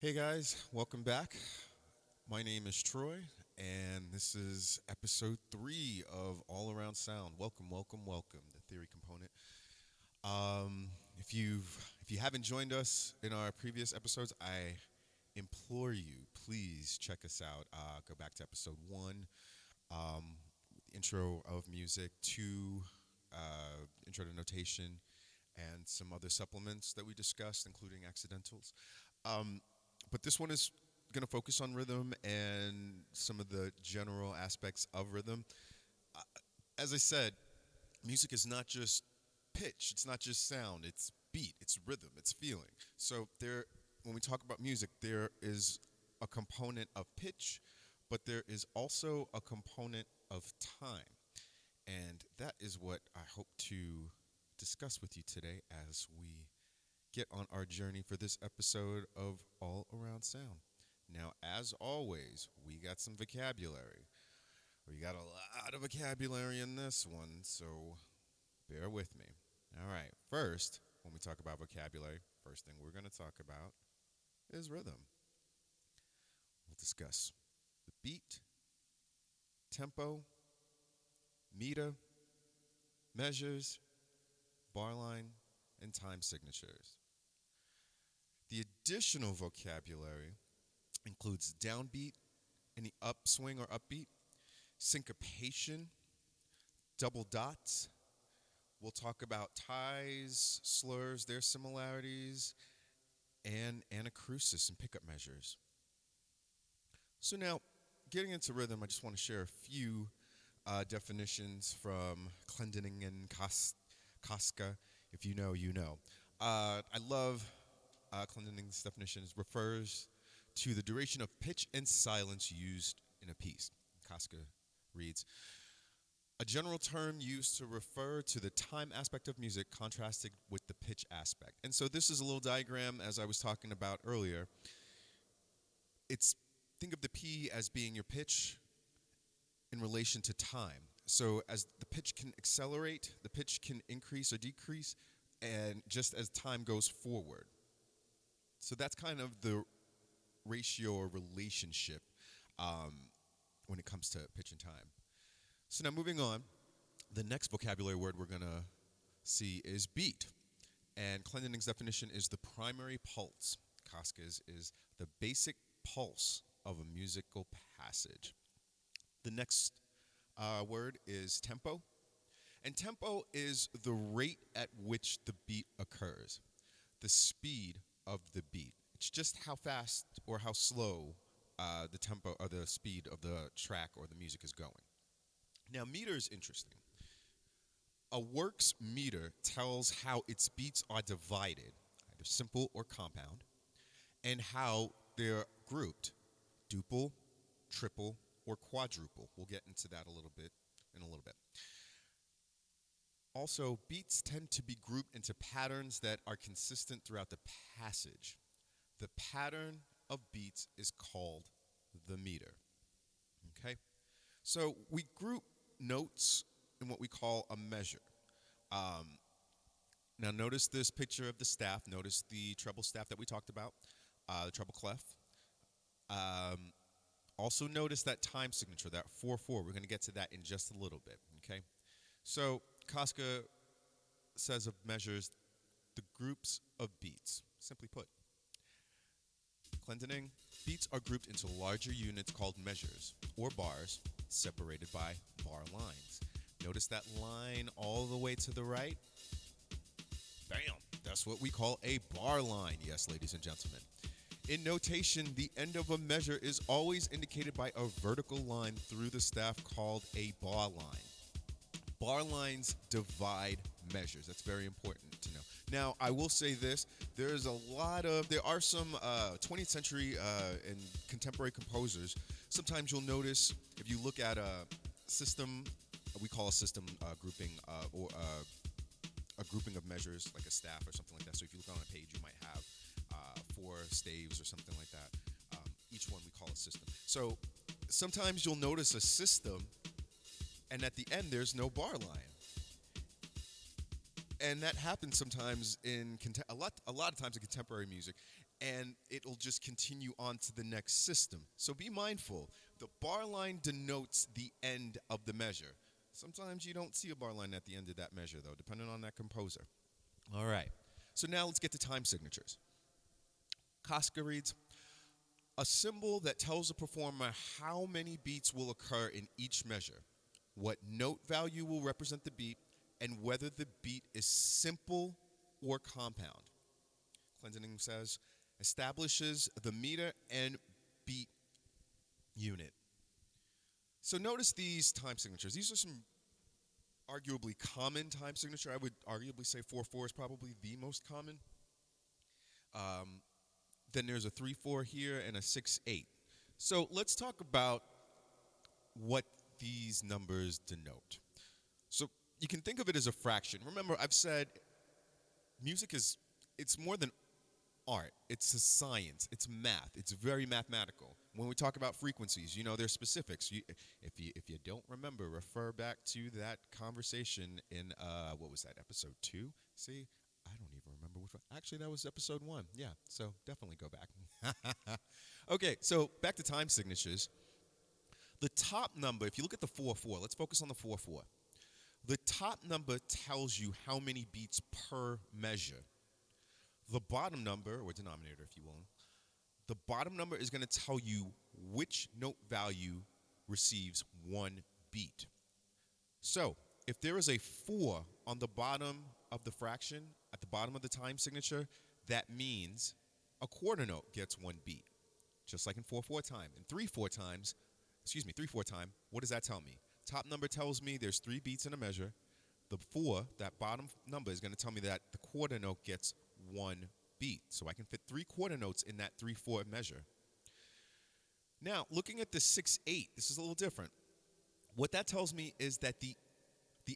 Hey guys, welcome back. My name is Troy, and this is episode 3 of All Around Sound. Welcome, welcome, welcome. The theory component. If you haven't joined us in our previous episodes, I implore you, please check us out. Go back to episode 1, um, intro of music, 2, intro to notation, and some other supplements that we discussed, including accidentals. Um, but this one is going to focus on rhythm and some of the general aspects of rhythm. Uh, as I said, music is not just pitch, it's not just sound, it's beat, it's rhythm, it's feeling. When we talk about music, there is a component of pitch, but there is also a component of time. And that is what I hope to discuss with you today as we get on our journey for this episode of All Around Sound. Now, as always, we got some vocabulary. We got a lot of vocabulary in this one, so bear with me. All right, first, when we talk about vocabulary, first thing we're going to talk about is rhythm. We'll discuss the beat, tempo, meter, measures, bar line, and time signatures. The additional vocabulary includes downbeat, any upswing or upbeat, syncopation, double dots. We'll talk about ties, slurs, their similarities, and anacrusis and pickup measures. So now, getting into rhythm, I just want to share a few definitions from Clendening and Casca. If you know, you know. I love Clendening's definitions. Refers to the duration of pitch and silence used in a piece. Casca reads, a general term used to refer to the time aspect of music contrasted with the pitch aspect. And so this is a little diagram as I was talking about earlier. Think of the P as being your pitch in relation to time. So as the pitch can accelerate, the pitch can increase or decrease, and just as time goes forward. So that's kind of the ratio or relationship when it comes to pitch and time. So now moving on, the next vocabulary word we're going to see is beat. And Clendening's definition is the primary pulse. Casca's is the basic pulse of a musical passage. The next word is tempo. And tempo is the rate at which the beat occurs, the speed of the beat. It's just how fast or how slow the tempo or the speed of the track or the music is going. Now, meter is interesting. A work's meter tells how its beats are divided, either simple or compound, and how they're grouped, duple, triple, or quadruple. We'll get into that in a little bit. Also, beats tend to be grouped into patterns that are consistent throughout the passage. The pattern of beats is called the meter. Okay? So we group notes in what we call a measure. Now notice this picture of the staff. Notice the treble staff that we talked about, the treble clef. Also notice that time signature, that 4-4. We're going to get to that in just a little bit, okay? So Casca says of measures, the groups of beats. Simply put, Clendening, beats are grouped into larger units called measures, or bars, separated by bar lines. Notice that line all the way to the right? Bam! That's what we call a bar line, yes, ladies and gentlemen. In notation, the end of a measure is always indicated by a vertical line through the staff called a bar line. Bar lines divide measures. That's very important to know. Now, I will say this. There are some 20th century and contemporary composers. Sometimes you'll notice, if you look at a system, we call a system grouping, or a grouping of measures, like a staff or something like that. So if you look on a page, you might have 4 staves or something like that. Each one we call a system. So sometimes you'll notice a system, and at the end there's no bar line. And that happens sometimes a lot of times in contemporary music. and it'll just continue on to the next system. So be mindful. The bar line denotes the end of the measure. Sometimes you don't see a bar line at the end of that measure, though, depending on that composer. All right. So now let's get to time signatures. Koska reads, a symbol that tells the performer how many beats will occur in each measure, what note value will represent the beat, and whether the beat is simple or compound. Clendening says, establishes the meter and beat unit. So notice these time signatures. These are some arguably common time signature. I would arguably say 4/4 is probably the most common. Then there's a 3/4 here and a 6/8. So let's talk about what these numbers denote. So you can think of it as a fraction. Remember, I've said music it's more than art. It's a science. It's math. It's very mathematical. When we talk about frequencies, there's specifics. If you don't remember, refer back to that conversation in what was that, episode 2? See, I don't even remember which one. Actually, that was episode 1. Yeah, so definitely go back. Okay, so back to time signatures. The top number, if you look at the 4/4, let's focus on the 4/4. The top number tells you how many beats per measure. The bottom number, or denominator if you will, the bottom number is going to tell you which note value receives one beat. So, if there is a 4 on the bottom of the fraction, at the bottom of the time signature, that means a quarter note gets one beat. Just like in 4/4 time. In 3/4 time, what does that tell me? Top number tells me there's 3 beats in a measure. The 4, that bottom number, is going to tell me that the quarter note gets one beat. So I can fit 3 quarter notes in that 3/4 measure. Now, looking at the 6/8, this is a little different. What that tells me is that the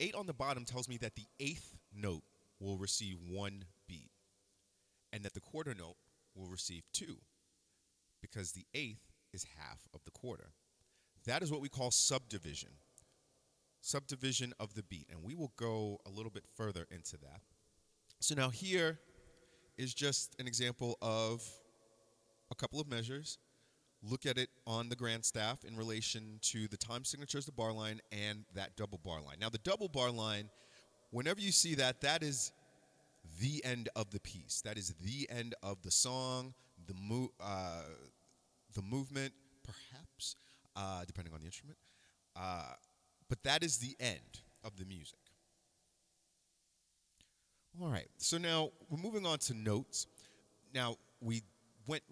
8 on the bottom tells me that the 8th note will receive 1 beat, and that the quarter note will receive 2, because the 8th is half of the quarter. That is what we call subdivision. Subdivision of the beat, and we will go a little bit further into that. So now here is just an example of a couple of measures. Look at it on the grand staff in relation to the time signatures, the bar line, and that double bar line. Now the double bar line, whenever you see that, that is the end of the piece. That is the end of the song, the movement, perhaps, depending on the instrument. But that is the end of the music. All right, so now we're moving on to notes. Now, we went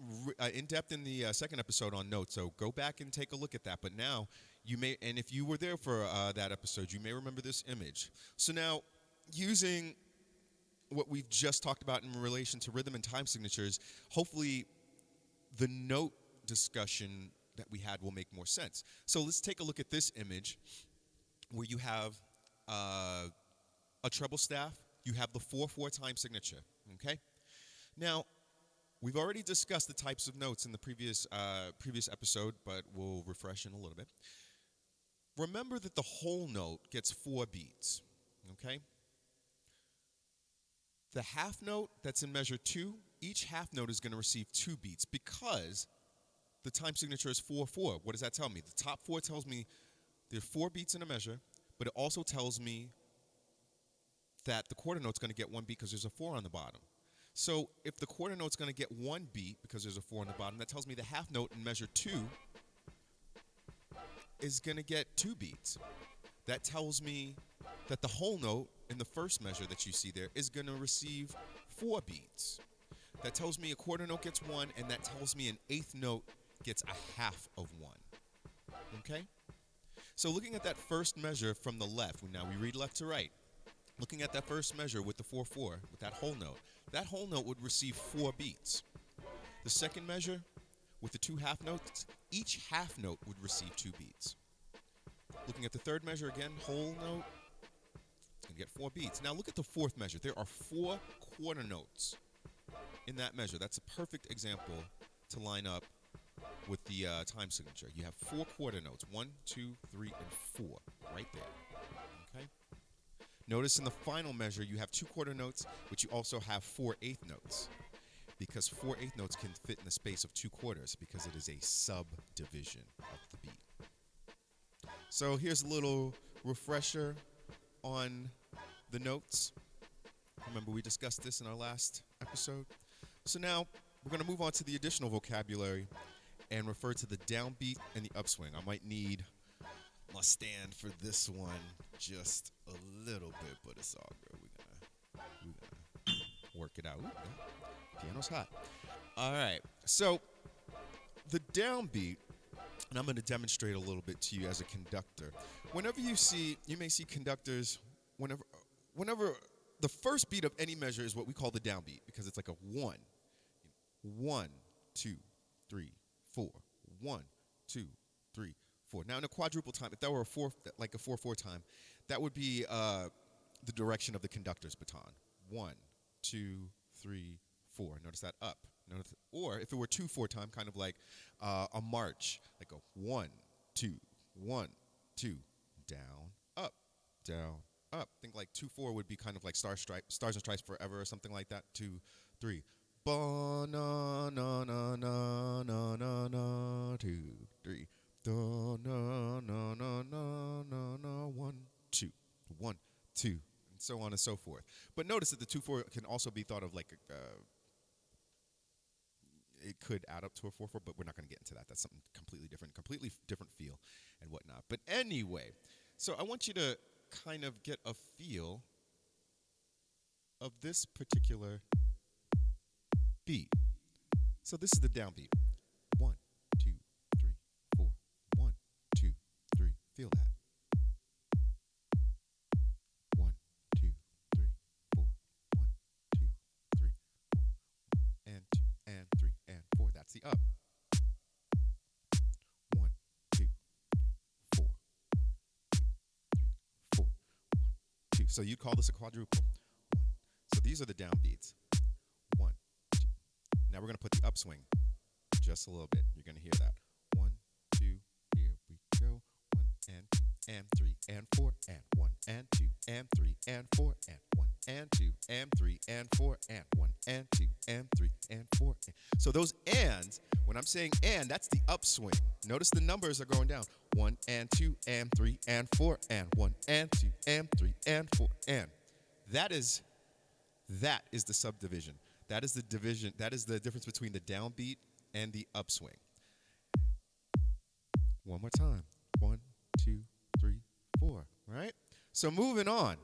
in depth in the second episode on notes, so go back and take a look at that. But now, you may, and if you were there for that episode, you may remember this image. So now, using what we've just talked about in relation to rhythm and time signatures, hopefully the note discussion that we had will make more sense. So let's take a look at this image where you have a treble staff. You have the 4/4 time signature, okay? Now, we've already discussed the types of notes in the previous episode, but we'll refresh in a little bit. Remember that the whole note gets 4 beats, okay? The half note that's in measure 2, each half note is going to receive 2 beats because the time signature is 4/4. What does that tell me? The top 4 tells me there are 4 beats in a measure, but it also tells me that the quarter note's going to get 1 beat because there's a 4 on the bottom. So if the quarter note's going to get 1 beat because there's a 4 on the bottom, that tells me the half note in measure 2 is going to get 2 beats. That tells me that the whole note in the first measure that you see there is going to receive 4 beats. That tells me a quarter note gets 1, and that tells me an 8th note gets a half of 1. Okay? So looking at that first measure from the left, now we read left to right. Looking at that first measure with the 4/4, with that whole note would receive 4 beats. The second measure with the 2 half notes, each half note would receive 2 beats. Looking at the third measure again, whole note, it's going to get 4 beats. Now look at the fourth measure. There are 4 quarter notes in that measure. That's a perfect example to line up with the time signature. You have 4 quarter notes, 1, 2, 3, and 4, right there. Okay. Notice in the final measure, you have 2 quarter notes, but you also have 4 eighth notes. because 4/8 notes can fit in the space of 2/4 because it is a subdivision of the beat. So here's a little refresher on the notes. Remember, we discussed this in our last episode. So now we're going to move on to the additional vocabulary and refer to the downbeat and the upswing. I might need my stand for this one just a little bit, but it's all good. We're gonna work it out. Ooh, yeah. Piano's hot. All right. So the downbeat, and I'm going to demonstrate a little bit to you as a conductor. Whenever you may see conductors, whenever the first beat of any measure is what we call the downbeat, because it's like a 1, 1, 2, 3, 4, 1, 2, 3, 4. Now in a quadruple time, if that were a 4/4 time, that would be the direction of the conductor's baton. 1, 2, 3, 4. Notice that up. Or if it were 2/4 time, kind of like a march, like a 1, 2, 1, 2, down, up, down, up. Think like 2/4 would be kind of like Stars and Stripes Forever or something like that. 2, 3. Ba na na na na na na na. 2, 3. Da na na na na na na. 1, 2, 1, 2, and so on and so forth. But notice that the 2/4 can also be thought of like it could add up to a 4/4, but we're not going to get into that. That's something completely different feel and whatnot. But anyway, so I want you to kind of get a feel of this particular beat. So this is the downbeat. 1, 2, 3, 4. 1, 2, 3. Feel that. 1, 2, 3, 4. 1, 2, 3, 4. And 2, and 3, and 4. That's the up. 1, 2, 3, 4. 1, 2, 3, 4. 1, 2. So you call this a quadruple. 1. So these are the downbeats. 1, 2. Now we're going to put the upswing just a little bit. You're going to hear that. 1, 2, here we go. 1 and 2 and 3 and 4 and 1 and 2 and 3 and 4 and 1 and 2 and 3 and 4 and 1 and 2 and 3 and 4. So those ands, when I'm saying and, that's the upswing. Notice the numbers are going down. 1 and 2 and 3 and 4 and 1 and 2 and 3 and 4 and. That is the subdivision. That is the division. That is the difference between the downbeat and the upswing. One more time. 1, 2, 3, 4. Right? So moving on.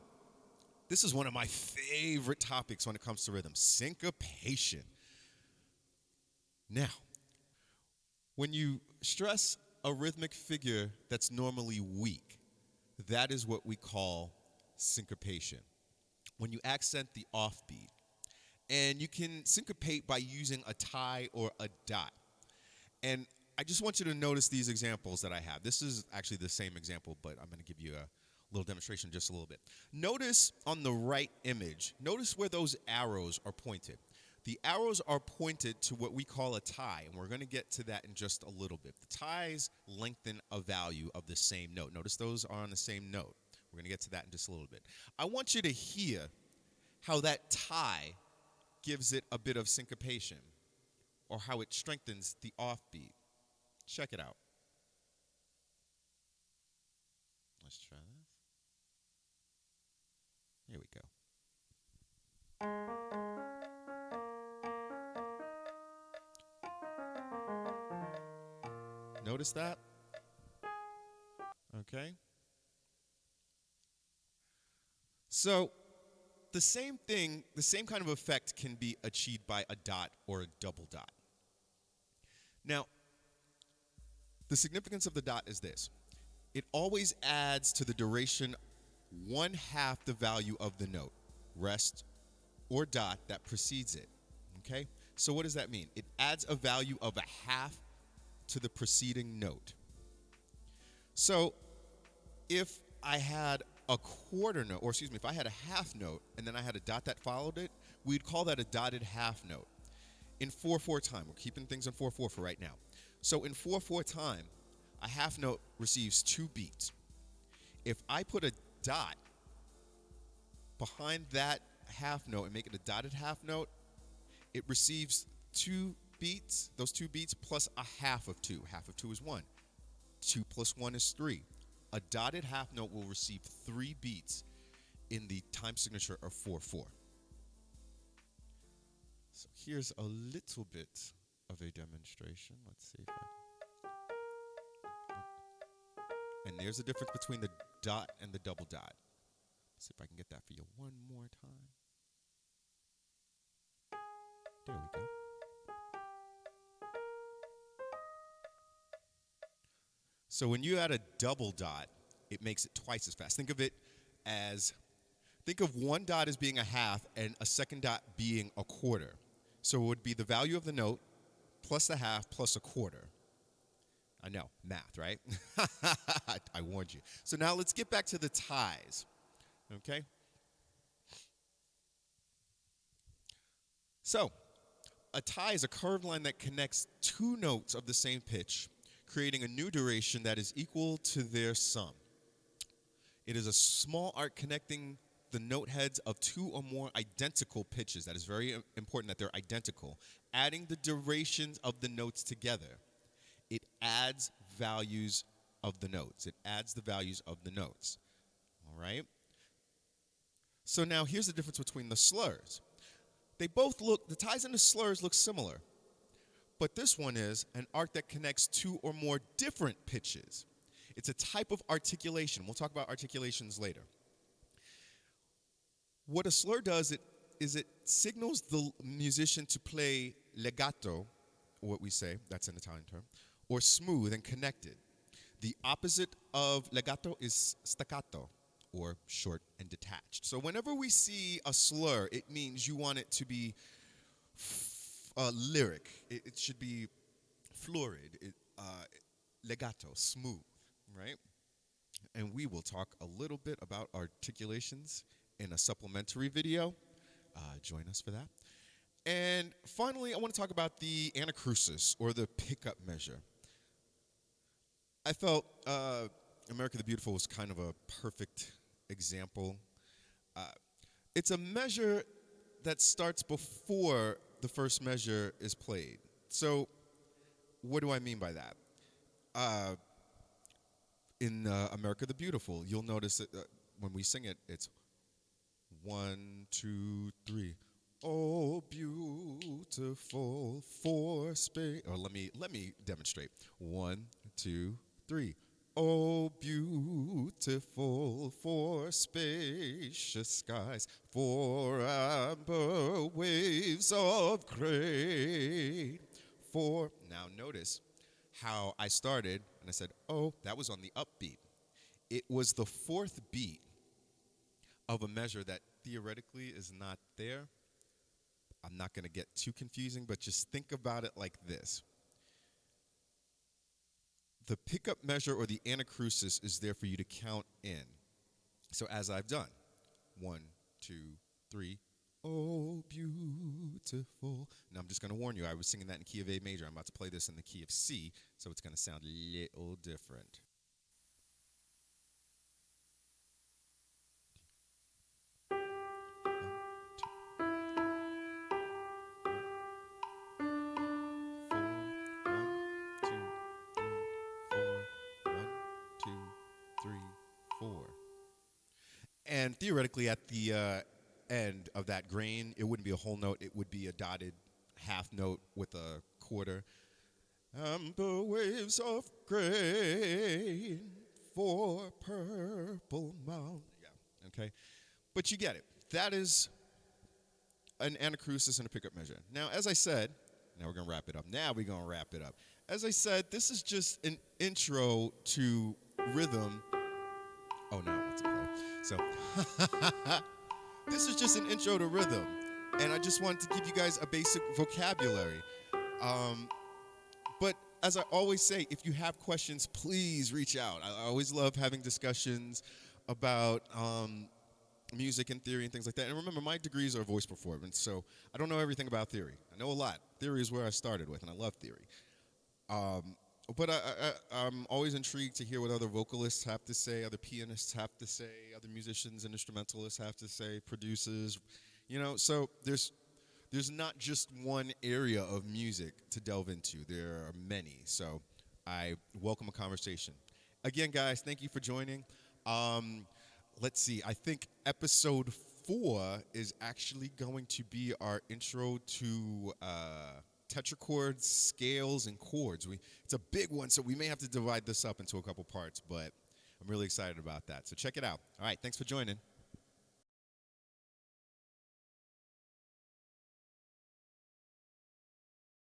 This is one of my favorite topics when it comes to rhythm, syncopation. Now, when you stress a rhythmic figure that's normally weak, that is what we call syncopation. When you accent the offbeat, and you can syncopate by using a tie or a dot. And I just want you to notice these examples that I have. This is actually the same example, but I'm going to give you a little demonstration just a little bit. Notice on the right image, notice where those arrows are pointed. The arrows are pointed to what we call a tie, and we're going to get to that in just a little bit. The ties lengthen a value of the same note. Notice those are on the same note. We're going to get to that in just a little bit. I want you to hear how that tie gives it a bit of syncopation, or how it strengthens the offbeat. Check it out. Let's try this. Here we go. Notice that? Okay. So, the same thing, the same kind of effect can be achieved by a dot or a double dot. Now, the significance of the dot is this. It always adds to the duration 1/2 the value of the note, rest or dot that precedes it. Okay? So what does that mean? It adds a value of 1/2 to the preceding note. So if I had a quarter note, or excuse me, if I had a half note and then I had a dot that followed it, we'd call that a dotted half note. In 4/4 time, we're keeping things in 4/4 for right now. So in 4/4 time, a half note receives 2 beats. If I put a dot behind that half note and make it a dotted half note, it receives two beats, those two beats plus a half of two. Half of two is 1. 2 plus 1 is 3. A dotted half note will receive 3 beats in the time signature of 4/4. So here's a little bit of a demonstration. Let's see if and there's the difference between the dot and the double dot. Let's see if I can get that for you one more time. There we go. So when you add a double dot, it makes it twice as fast. Think of one dot as being a half and a second dot being a quarter. So it would be the value of the note plus the half plus a quarter. I know, math, right? I warned you. So now let's get back to the ties, okay? So a tie is a curved line that connects two notes of the same pitch, creating a new duration that is equal to their sum. It is a small art connecting the note heads of two or more identical pitches. That is very important that they're identical. Adding the durations of the notes together. It adds values of the notes. It adds the values of the notes. All right? So now here's the difference between the slurs. The ties and the slurs look similar. But this one is an art that connects two or more different pitches. It's a type of articulation. We'll talk about articulations later. What a slur does is it signals the musician to play legato, or what we say, that's an Italian term, or smooth and connected. The opposite of legato is staccato, or short and detached. So whenever we see a slur, it means you want it to be lyric. It should be florid, legato, smooth, right? And we will talk a little bit about articulations in a supplementary video. Join us for that. And finally, I want to talk about the anacrusis, or the pickup measure. I felt America the Beautiful was kind of a perfect example. It's a measure that starts before the first measure is played. So what do I mean by that? In America the Beautiful, you'll notice that when we sing it, it's 1, 2, 3. Oh, beautiful for space. Or let me demonstrate. 1, 2, 3. Oh, beautiful for spacious skies, for amber waves of grain. Now notice how I started and I said, oh, that was on the upbeat. It was the fourth beat of a measure that theoretically is not there. I'm not going to get too confusing, but just think about it like this. The pickup measure, or the anacrusis, is there for you to count in. So as I've done, 1, 2, 3, oh, beautiful. Now I'm just going to warn you, I was singing that in key of A major. I'm about to play this in the key of C, so it's going to sound a little different. And theoretically, at the end of that grain, it wouldn't be a whole note. It would be a dotted half note with a quarter. Amber waves of grain for purple mountain. Yeah, okay. But you get it. That is an anacrusis and a pickup measure. Now, as I said, now we're going to wrap it up. As I said, this is just an intro to rhythm. Oh, now what's it play? So, this is just an intro to rhythm, and I just wanted to give you guys a basic vocabulary. But as I always say, if you have questions, please reach out. I always love having discussions about music and theory and things like that. And remember, my degrees are voice performance, so I don't know everything about theory. I know a lot. Theory is where I started with, and I love theory. But I'm always intrigued to hear what other vocalists have to say, other pianists have to say, other musicians and instrumentalists have to say, producers, so there's there's not just one area of music to delve into. There are many. So I welcome a conversation. Again, guys, thank you for joining. Um, let's see. I think episode 4 is actually going to be our intro to tetrachords, scales, and chords. It's a big one, so we may have to divide this up into a couple parts, but I'm really excited about that. So check it out. All right, thanks for joining.